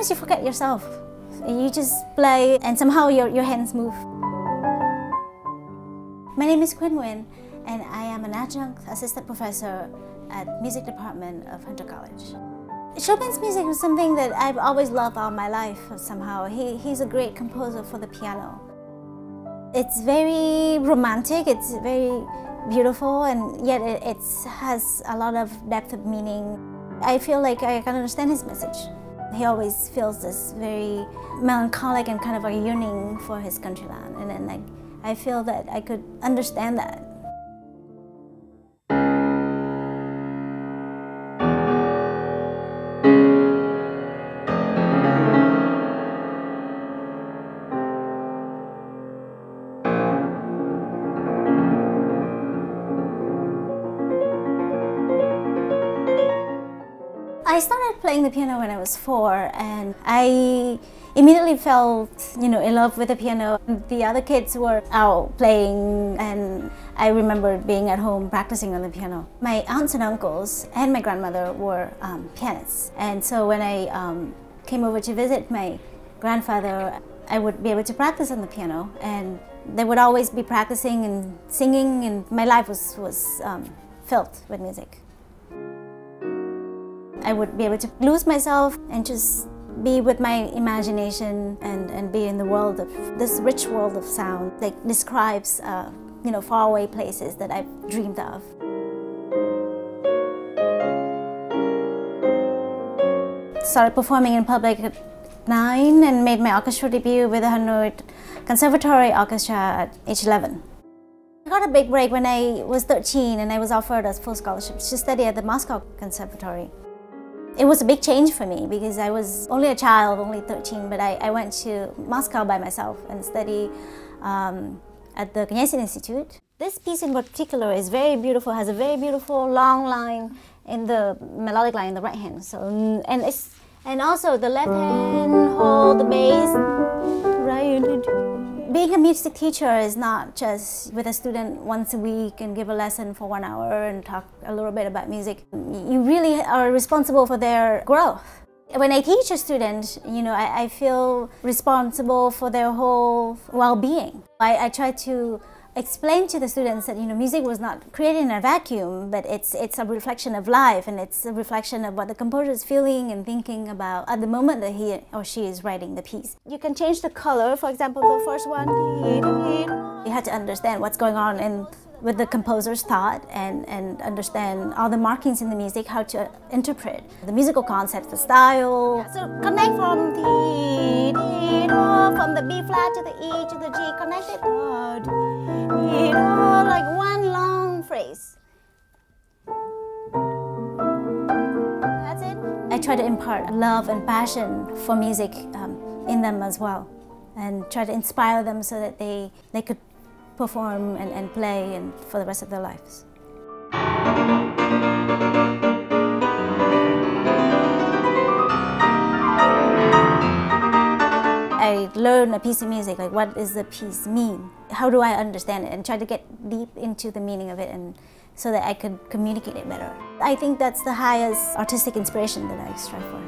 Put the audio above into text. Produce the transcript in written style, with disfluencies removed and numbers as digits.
sometimes you forget yourself. You just play and somehow your hands move. My name is Quynh Nguyen and I am an adjunct assistant professor at music department of Hunter College. Chopin's music was something that I've always loved all my life somehow. He's a great composer for the piano. It's very romantic, it's very beautiful, and yet it has a lot of depth of meaning. I feel like I can understand his message. He always feels this very melancholic and kind of a yearning for his countryland, and then I feel that I could understand that. I started playing the piano when I was 4, and I immediately felt, in love with the piano. The other kids were out playing, and I remember being at home practicing on the piano. My aunts and uncles and my grandmother were pianists, and so when I came over to visit my grandfather, I would be able to practice on the piano, and they would always be practicing and singing, and my life was filled with music. I would be able to lose myself and just be with my imagination and be in the world of this rich world of sound that describes faraway places that I've dreamed of. Started performing in public at 9 and made my orchestral debut with the Hanoi Conservatory Orchestra at age 11. I got a big break when I was 13 and I was offered a full scholarship to study at the Moscow Conservatory. It was a big change for me because I was only a child, only 13, but I went to Moscow by myself and studied at the Pianist Institute. This piece in particular is very beautiful, has a very beautiful long line in the melodic line in the right hand. So, and also the left hand hold the bass. Right. Being a music teacher is not just with a student once a week and give a lesson for 1 hour and talk a little bit about music. You really are responsible for their growth. When I teach a student, I feel responsible for their whole well-being. I try to explain to the students that music was not created in a vacuum, but it's a reflection of life, and it's a reflection of what the composer is feeling and thinking about at the moment that he or she is writing the piece. You can change the color. For example, the first one, you have to understand what's going on with the composer's thought and understand all the markings in the music, how to interpret the musical concepts, the style. So connect from the B flat to the E to the G, connect it like one long phrase. That's it. I try to impart love and passion for music in them as well, and try to inspire them so that they could perform and play and for the rest of their lives. I learn a piece of music, like what does the piece mean? How do I understand it? And try to get deep into the meaning of it, and so that I could communicate it better. I think that's the highest artistic inspiration that I strive for.